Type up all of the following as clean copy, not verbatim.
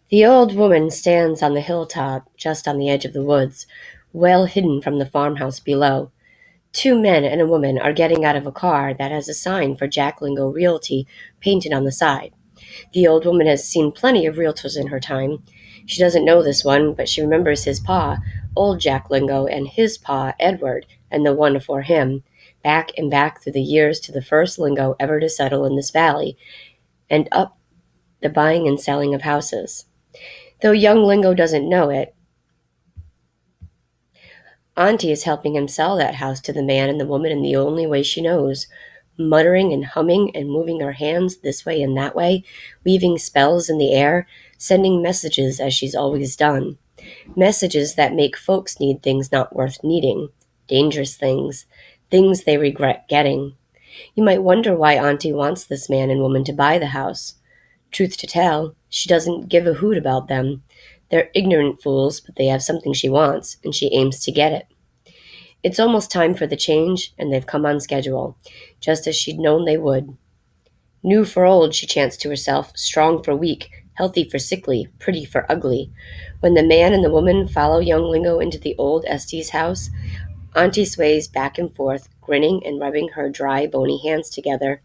The old woman stands on the hilltop, just on the edge of the woods, well hidden from the farmhouse below. Two men and a woman are getting out of a car that has a sign for Jack Lingo Realty painted on the side. The old woman has seen plenty of realtors in her time. She doesn't know this one, but she remembers his pa, old Jack Lingo, and his pa, Edward, and the one before him, back and back through the years to the first Lingo ever to settle in this valley, and up the buying and selling of houses. Though young Lingo doesn't know it, Auntie is helping him sell that house to the man and the woman in the only way she knows, muttering and humming and moving her hands this way and that way, weaving spells in the air, sending messages as she's always done. Messages that make folks need things not worth needing, dangerous things, things they regret getting. You might wonder why Auntie wants this man and woman to buy the house. Truth to tell, she doesn't give a hoot about them. They're ignorant fools, but they have something she wants, and she aims to get it. It's almost time for the change, and they've come on schedule, just as she'd known they would. New for old, she chants to herself, strong for weak, healthy for sickly, pretty for ugly. When the man and the woman follow young Lingo into the old Estes house, Auntie sways back and forth, grinning and rubbing her dry, bony hands together.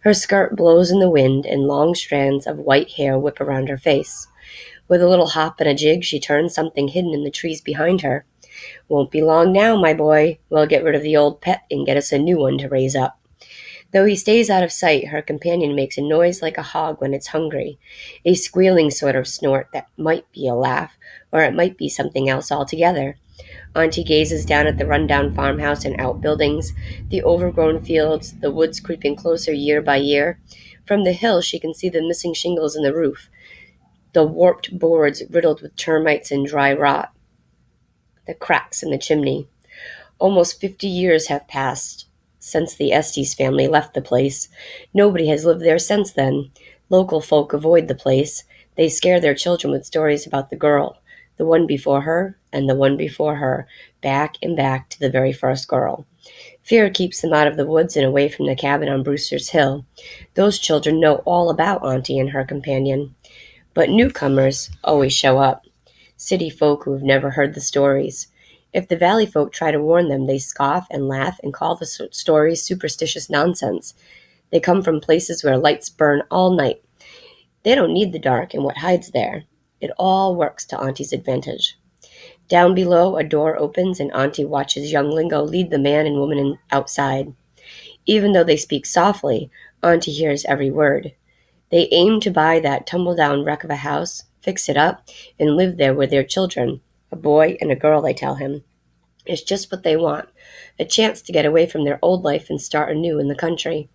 Her skirt blows in the wind, and long strands of white hair whip around her face. With a little hop and a jig, she turns something hidden in the trees behind her. Won't be long now, my boy. We'll get rid of the old pet and get us a new one to raise up. Though he stays out of sight, her companion makes a noise like a hog when it's hungry, a squealing sort of snort that might be a laugh, or it might be something else altogether. Auntie gazes down at the run-down farmhouse and outbuildings, the overgrown fields, the woods creeping closer year by year. From the hill she can see the missing shingles in the roof, the warped boards riddled with termites and dry rot, the cracks in the chimney. Almost 50 years have passed since the Estes family left the place. Nobody has lived there since then. Local folk avoid the place. They scare their children with stories about the girl, the one before her, and the one before her, back and back to the very first girl. Fear keeps them out of the woods and away from the cabin on Brewster's Hill. Those children know all about Auntie and her companion. But newcomers always show up. City folk who have never heard the stories. If the valley folk try to warn them, they scoff and laugh and call the stories superstitious nonsense. They come from places where lights burn all night. They don't need the dark and what hides there. It all works to Auntie's advantage. Down below, a door opens and Auntie watches young Lingo lead the man and woman outside. Even though they speak softly, Auntie hears every word. They aim to buy that tumble-down wreck of a house, fix it up, and live there with their children. A boy and a girl, they tell him. It's just what they want, a chance to get away from their old life and start anew in the country.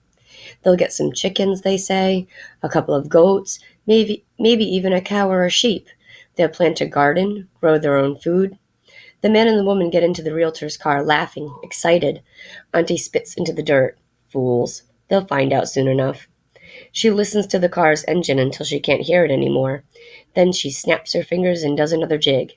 They'll get some chickens, they say, a couple of goats, maybe even a cow or a sheep. They'll plant a garden, grow their own food. The man and the woman get into the realtor's car, laughing, excited. Auntie spits into the dirt. Fools. They'll find out soon enough. She listens to the car's engine until she can't hear it anymore. Then she snaps her fingers and does another jig.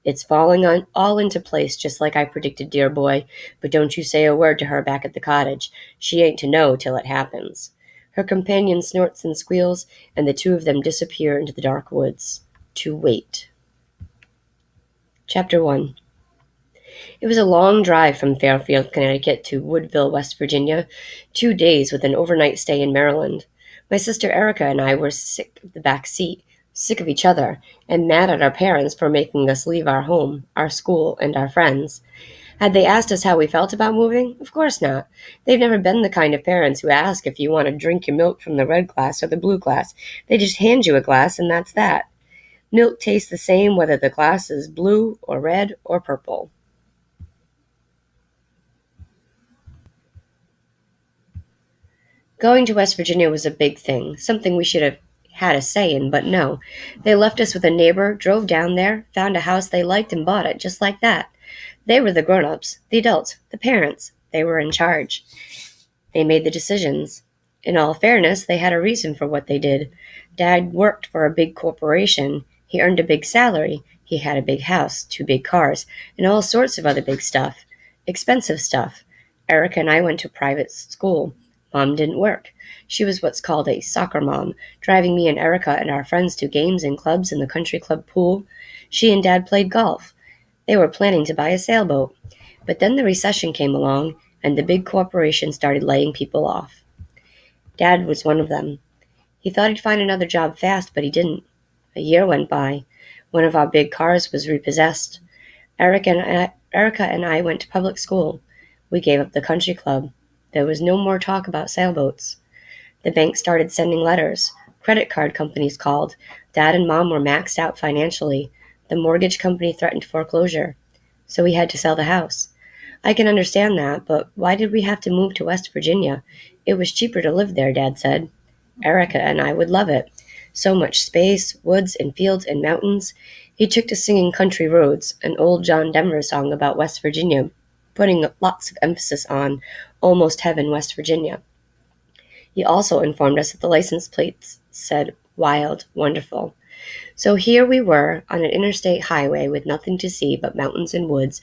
It's falling all into place just like I predicted, dear boy, but don't you say a word to her back at the cottage. She ain't to know till it happens. Her companion snorts and squeals, and the two of them disappear into the dark woods. To wait. Chapter 1. It was a long drive from Fairfield, Connecticut to Woodville, West Virginia, 2 days with an overnight stay in Maryland. My sister Erica and I were sick of the back seat, sick of each other, and mad at our parents for making us leave our home, our school, and our friends. Had they asked us how we felt about moving? Of course not. They've never been the kind of parents who ask if you want to drink your milk from the red glass or the blue glass. They just hand you a glass, and that's that. Milk tastes the same whether the glass is blue or red or purple. Going to West Virginia was a big thing, something we should have had a say in, but no. They left us with a neighbor, drove down there, found a house they liked, and bought it, just like that. They were the grown-ups, the adults, the parents. They were in charge. They made the decisions. In all fairness, they had a reason for what they did. Dad worked for a big corporation. He earned a big salary. He had a big house, 2 big cars, and all sorts of other big stuff. Expensive stuff. Erica and I went to private school. Mom didn't work. She was what's called a soccer mom, driving me and Erica and our friends to games and clubs in the country club pool. She and Dad played golf. They were planning to buy a sailboat. But then the recession came along, and the big corporations started laying people off. Dad was one of them. He thought he'd find another job fast, but he didn't. A year went by. One of our big cars was repossessed. Erica and I went to public school. We gave up the country club. There was no more talk about sailboats. The bank started sending letters. Credit card companies called. Dad and Mom were maxed out financially. The mortgage company threatened foreclosure. So we had to sell the house. I can understand that, but why did we have to move to West Virginia? It was cheaper to live there, Dad said. Erica and I would love it. So much space, woods and fields and mountains. He took to singing Country Roads, an old John Denver song about West Virginia, putting lots of emphasis on almost heaven, West Virginia. He also informed us that the license plates said wild, wonderful. So here we were on an interstate highway with nothing to see but mountains and woods,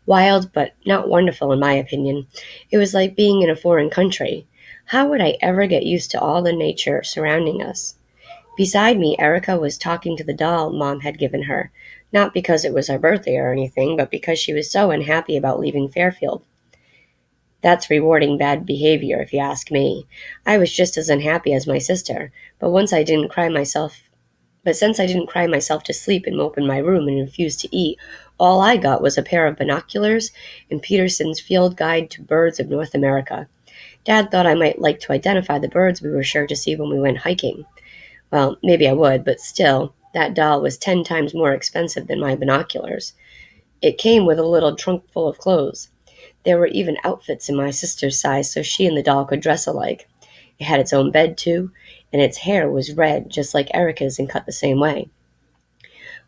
wild but not wonderful in my opinion. It was like being in a foreign country. How would I ever get used to all the nature surrounding us? Beside me, Erica was talking to the doll Mom had given her, not because it was her birthday or anything, but because she was so unhappy about leaving Fairfield. That's rewarding bad behavior, if you ask me. I was just as unhappy as my sister, but since I didn't cry myself to sleep and mope in my room and refused to eat, all I got was a pair of binoculars and Peterson's Field Guide to Birds of North America. Dad thought I might like to identify the birds we were sure to see when we went hiking. Well, maybe I would, but still, that doll was 10 times more expensive than my binoculars. It came with a little trunk full of clothes. There were even outfits in my sister's size so she and the doll could dress alike. It had its own bed, too, and its hair was red, just like Erica's and cut the same way.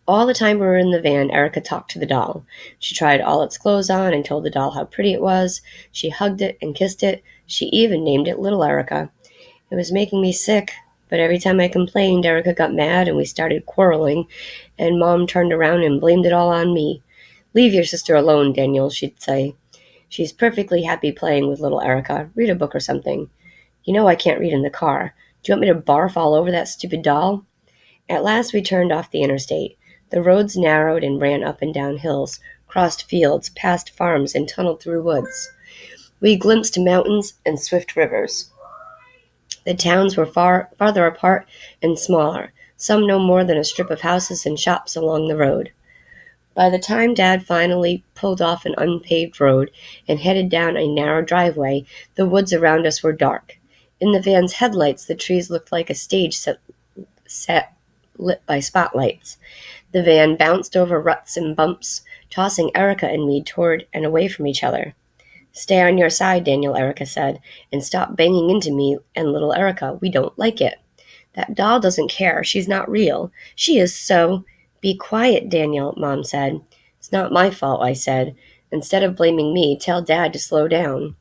All the time we were in the van, Erica talked to the doll. She tried all its clothes on and told the doll how pretty it was. She hugged it and kissed it. She even named it Little Erica. It was making me sick, but every time I complained, Erica got mad and we started quarreling, and Mom turned around and blamed it all on me. "Leave your sister alone, Daniel," she'd say. "She's perfectly happy playing with little Erica. Read a book or something." "You know I can't read in the car. Do you want me to barf all over that stupid doll?" At last we turned off the interstate. The roads narrowed and ran up and down hills, crossed fields, past farms, and tunneled through woods. We glimpsed mountains and swift rivers. The towns were farther apart and smaller, some no more than a strip of houses and shops along the road. By the time Dad finally pulled off an unpaved road and headed down a narrow driveway, the woods around us were dark. In the van's headlights, the trees looked like a stage set lit by spotlights. The van bounced over ruts and bumps, tossing Erica and me toward and away from each other. "Stay on your side, Daniel," Erica said, "and stop banging into me and little Erica. We don't like it." "That doll doesn't care. She's not real. She is so—" "Be quiet, Daniel," Mom said. "It's not my fault," I said. "Instead of blaming me, tell Dad to slow down."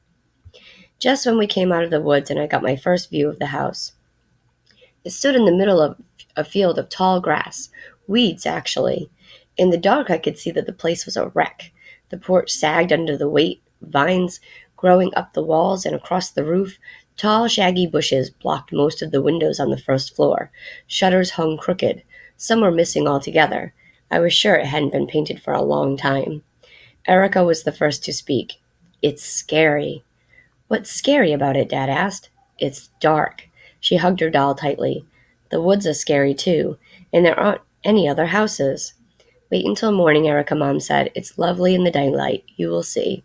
Just when we came out of the woods and I got my first view of the house. It stood in the middle of a field of tall grass, weeds actually. In the dark I could see that the place was a wreck. The porch sagged under the weight, vines growing up the walls and across the roof. Tall, shaggy bushes blocked most of the windows on the first floor. Shutters hung crooked. Some were missing altogether. I was sure it hadn't been painted for a long time. Erica was the first to speak. "It's scary." "What's scary about it?" Dad asked. "It's dark." She hugged her doll tightly. "The woods are scary, too, and there aren't any other houses." "Wait until morning," Erica, Mom said. "It's lovely in the daylight. You will see."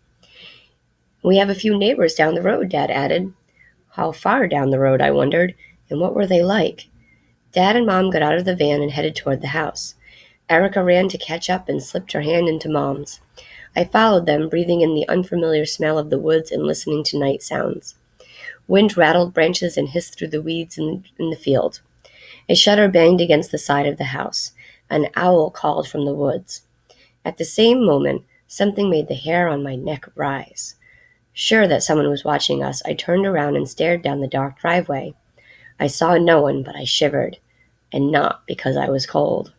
"We have a few neighbors down the road," Dad added. How far down the road, I wondered, and what were they like? Dad and Mom got out of the van and headed toward the house. Erica ran to catch up and slipped her hand into Mom's. I followed them, breathing in the unfamiliar smell of the woods and listening to night sounds. Wind rattled branches and hissed through the weeds in the field. A shutter banged against the side of the house. An owl called from the woods. At the same moment, something made the hair on my neck rise. Sure that someone was watching us, I turned around and stared down the dark driveway. I saw no one, but I shivered, and not because I was cold.